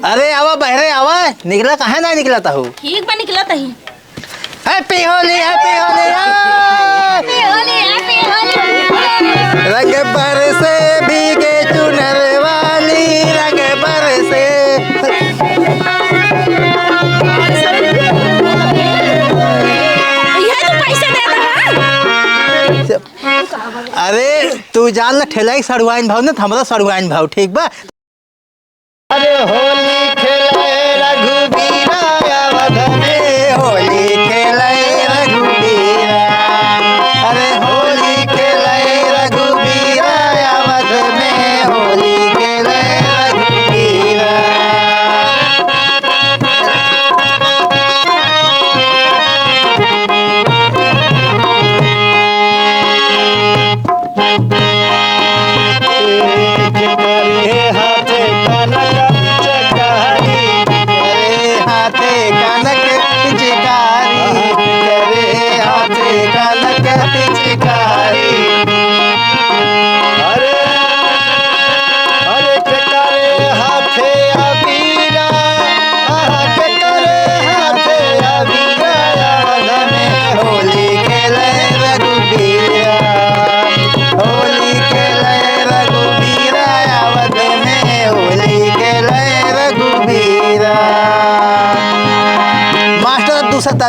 अरे आवा बहरे आवा, निकला कहाँ ना निकला था हो? ठीक बा निकला तही। Happy Holi happy Holi happy Holi happy Holi. रंग बरसे भीगे चुनर वाली, रंग बरसे। ये तो पैसे देता है। अरे तू जान ला ठेला सड़ुआइन भाव ना, हमारा सड़ुआइन भाव ठीक बा। अरे होली खेले रघुबीरा अवध में, होली खेले रघुबीरा। अरे होली खेले रघुबीरा अवध में, होली खेले रघुबीरा।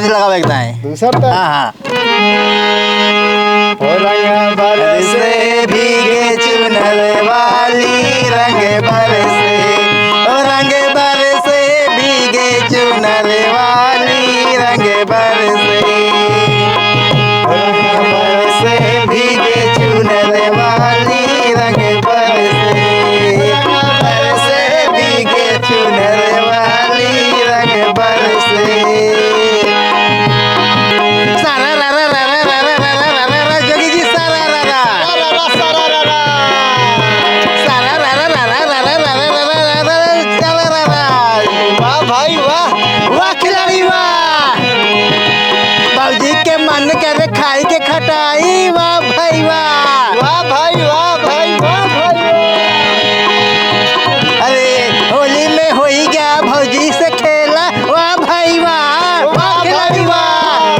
लगावे दूसरा हाँ रंग बरसे भीगे चुनर वाली, रंग बरसे रंग बरसे भीगे चुनर वाली, रंग बरसे रंग बरसे भीगे चुनर वाली, रंग बरसे बरसे भीगे चुनर वाली, रंग बरसे। मन करे खाई के खटाई, वाह भाई वाह, वाह भाई वाह भाई वाह भाई। अरे होली में हो ही गया भौजी से खेला, वाह भाई वाह, वाह खिलाड़ी वाह।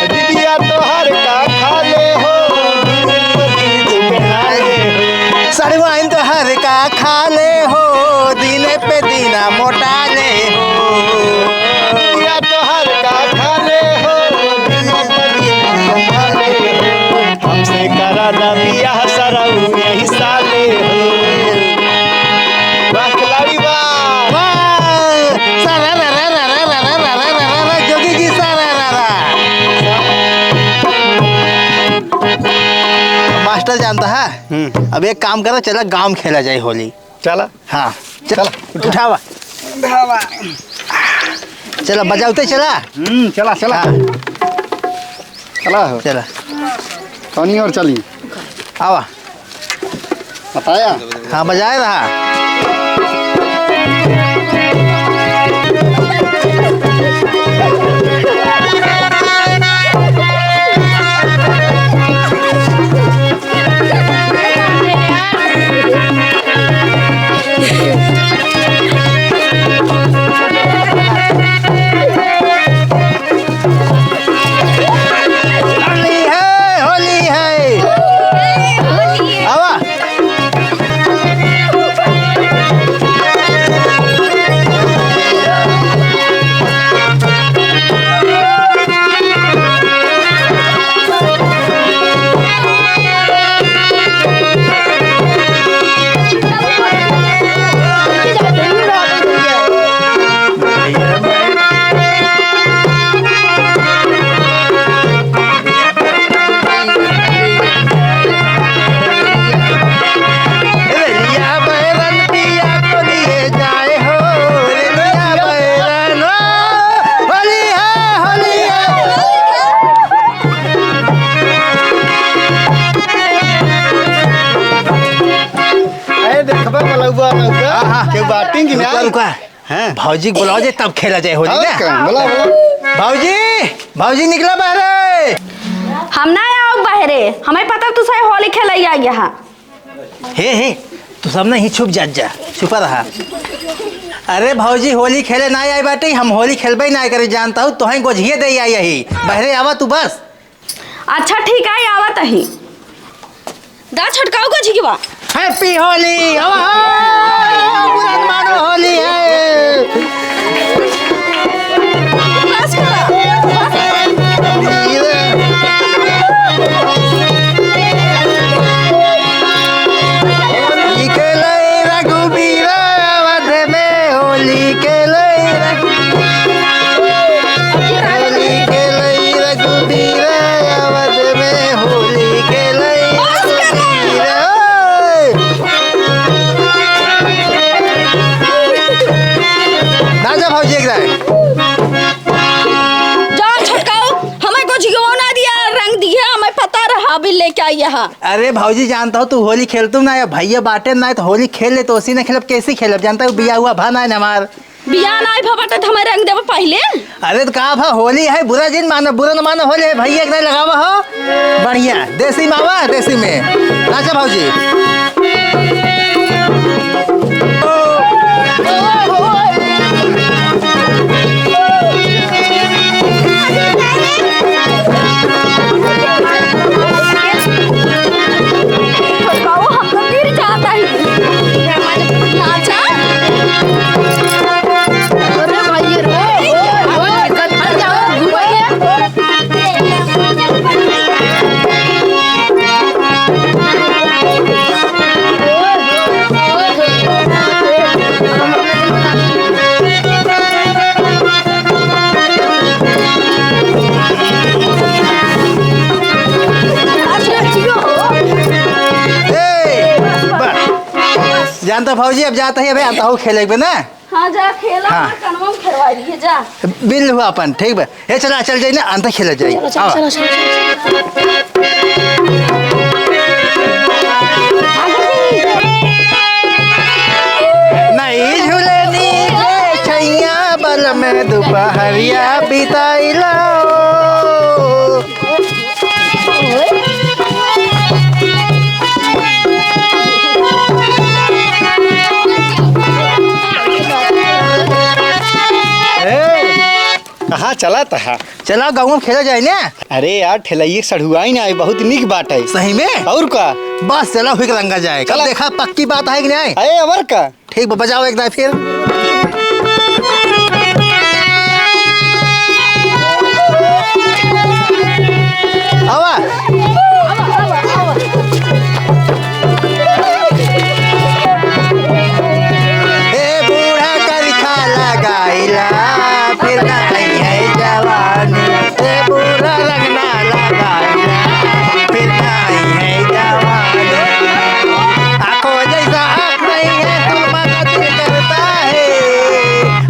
दीदिया तो हर का खा ले हो, सड़वाइन तो हर का खा ले हो, दिन पे दीना मोटा ले हो। मास्टर जानता है, अब एक काम करो, चला गांव में खेला जाए होली। चला हाँ चला उठावा चला बजाते चला। चला चला चला चला कौनी और चली आवा बताया हाँ बजाए रहा। भौजी बुलाओ जे तब खेला जाए होली ना। भौजी भौजी निकला बहरे। हम ना आओ बहरे, हमें पता तू सही होली खेला आ गया। हे तू सब नहीं छुप जा छुपा रहा। अरे भौजी होली खेले ना आई बाटे, हम होली खेलबे ना करे जानता हूँ, तोहें गोझिए दे आई यही बहरे आवा तू बस। अच्छा ठीक है आवत ही दा छटकाओ को झिकवा। हैप्पी होली बुरा मानो होली है। बस करा होली खेले रघुबीरा अवध में, होली खेले रघुबीरा अवध में, होली खेले रघुबीरा। ना जा भौजी एक जाए जाओ छटकाओ, हमें को झिकवा ना दिया रंग दिया, हमें पता रहा अभी लेके आई यहाँ। अरे भौजी जानता हूँ तू होली खेलतू ना, या भैया बाटे ना तो होली खेल ले तो उसी ने खेलब कैसे खेलब जानता हूँ, बिया हुआ भा ना है हमार बिया ना भबटे तो हमें रंग देव पहले। अरे तो कहा भा होली है बुरा दिन मानो, बुरा न मानो होली है भैया एक लगावा हो बढ़िया देसी मावा देसी में राजा भौजी। छटकाओ हमको गिर जाता है नाचा। अरे भाई रे कल जाओ घुमाइए। जानता भौजी अब जाता है, अभी आता हूँ खेले ना। हाँ जा खेला हाँ। कनवा में खेलवा दिए जा। बिल हुआ अपन ठीक बा, ये चला चल जाई ना अंत खेल जाई। चलो चलो चलो चलो नहीं झूलनी छैया बल में दोपहरिया बिताइला। कहाँ चला था? चला गाँव में खेला जाए ना। अरे यार ठेलैया सढ़ुआई ना बहुत निक बात है। सही में और का बस चला हुई रंगा जाए, कल चला। देखा पक्की बात है कि नहीं। अरे अवर का ठीक बा, बजाओ एक दाई फिर। आवा ए बूढ़ा करखा लगाइला फिर नहीं है जवानी, ए बूढ़ा रंगना लगाइला फिर नहीं है जवानी। आँखों जैसा आँख नहीं है सुरमा का दिल करता है,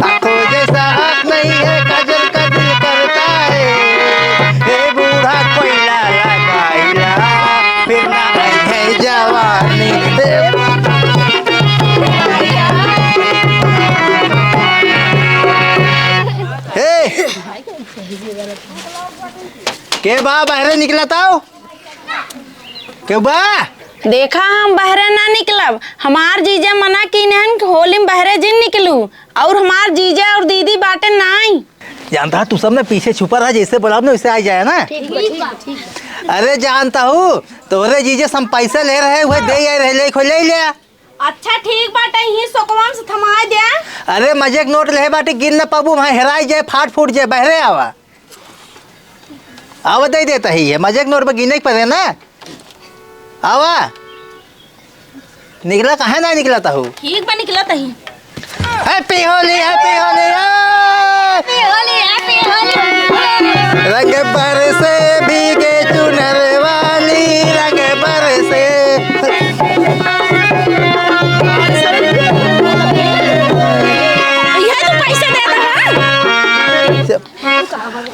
आँखों जैसा आँख नहीं है काजल का दिल करता है। ए बूढ़ा कोयला लगाइला फिर नहीं है जवानी। हे के बा बाहर निकला ताओ के बा। देखा हम बहरे ना निकलब, हमार जीजा मना की नहन कि होली में बहरे जिन निकलू, और हमार जीजा और दीदी बाटे नाई। जानता तू सब ने पीछे छुपा रहा, जैसे बोला ना वैसे आ जाए ना। अरे जानता हूँ तोरे जीजे हम पैसा ले रहे वह दे आए रहे ले लिया। अच्छा ठीक बाटे ही सोकवाम से थमा दे। अरे मजे के नोट ले बाटे गिन न पाबू वहाँ हेराई जाए फाट फूट जाए बहरे आवा आवा दे देता ही है, मजे के नोट पर गिने पड़े ना। आवा निकला कहाँ ना निकला था ठीक बा निकला तही। Happy Holi happy Holi happy Holi happy Holi. रंग बरसे भीगे चुनर वाली रंग बरसे। ये तो पैसे दे दे।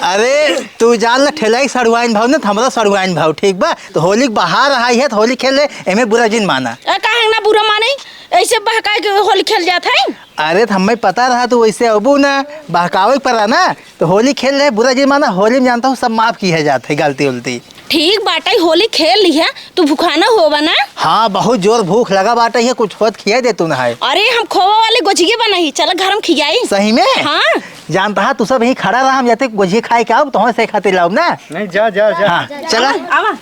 अरे तू जान ला ठेलाई सड़ुआइन भाव ना हमरा सड़ुआइन भाव ठीक बा। तो होली बाहर आई है तो होली खेले एमे बुरा जिन माना। काहे ना बुरा माने, ऐसे बहकाए के होली खेल जात है। अरे तो हमें पता रहा तो वैसे अबू ना बहकावे पड़ा ना, तो होली खेल रहे बुरा जिन माना। होली में जानता हूँ सब माफ की है जाते गलती उलती। ठीक बाटे होली खेल लिया तू भूखाना होगा ना। हाँ बहुत जोर भूख लगा बाटे है, कुछ होत खिया दे तू ना है। अरे हम खोवा वाले गोजिए बनाई, चल घर हम खियाई। सही में? हाँ जानता है तू सब यहीं खड़ा रहा, हम जाते गोझी खाए के आओ तो से खाते लाओ ना। नहीं जा जा जा। हाँ चला। आवा।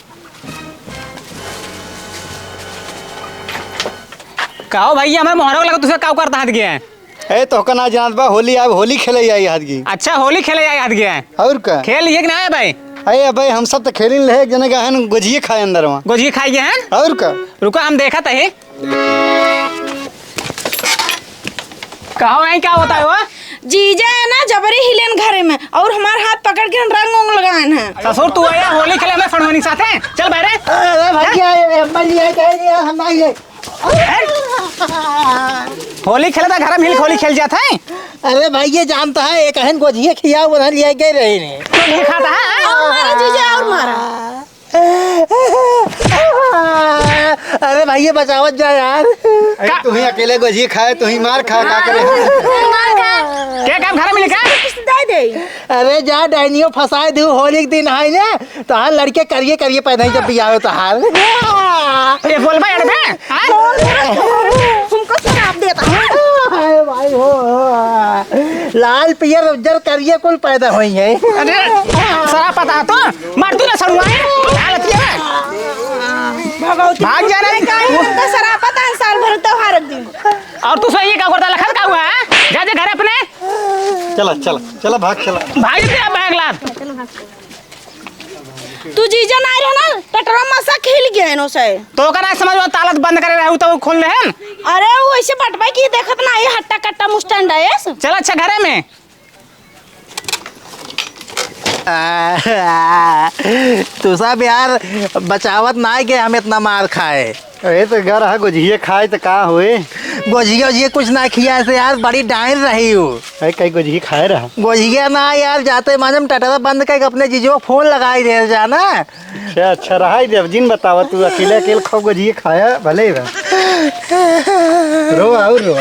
कहो भैया हमें मोहरा लगा तुझे काव करता हाथ गया है। ए तो का ना जानत बा होली अब होली खेले आई हाथ की। अच्छा होली खेले आए हाथ गया है। और का खेल ये कि ना है भाई? अरे भाई हम सब तो खेल ले एक जने का हन गोजिए खाए अंदर वहाँ। गोजी खाई गए हैं। और का रुको हम देखा था कहो नहीं क्या होता है वो? जीजा है ना जबरी हिलेन घरे में और हमार हाथ पकड़ के रंग उंग लगान है। ससुर तू आया होली खेले में फड़वानी साथ है, चल बहरे। अरे भैया अम्मा जी आए कहीं नहीं हम नहीं गए। होली खेले था घर में हिल होली खेल जाता है। अरे भाई ये जानता है एक अहन गोझिए खिया वो लिया गए रहे ने। तो नहीं खाता है। मारा जीजा और मारा। अरे भैया बचावत जा यार। तू ही अकेले गोजिए खाए तू ही मार खा का करे। क्या काम घर में लिखा? दे दे। अरे जा डाइनियो फसाए दू होली के दिन है ना तो हाल लड़के करिए करिए पैदा जब भी आवे तो हाल। ये बोल भाई अड़बे तुमको शराब देता है। हाय भाई हो लाल पियर उज्जर करिए कुल पैदा हुई है। अरे सारा पता है तो मार तू ना सड़ुआए हालत ये भगवती भाग जा रहे का सरापत है साल भर त्योहार दिन। और तू सही का करता लखत का हुआ है? जा जा घर अपने चला चला चला भाग चला। भाग तेरा बैग लाद। तू जीजा ना रहे ना टटरा मसा खेल गया नो से। तो का ना समझ में ताला बंद करे रहू तो खोल ले हैं। अरे वो ऐसे बटवाई की देखत ना ये हट्टा कट्टा मुस्टैंड है। चल अच्छा घरे में तू सब यार बचावत ना के हम इतना मार खाए। अरे तो घर है गोजिए खाए तो का हुए। गोझिया जी कुछ ना खिया से यार बड़ी डाइन रही हूँ। अरे कई गोजिए खाए रहा। गोझिया ना यार जाते माजम टटरा बंद करके अपने जीजो फोन लगाई दे जाना। अच्छा अच्छा रहा ही देव जिन बतावा तू अकेले अकेले खूब गोजिए खाया भले रो और रो।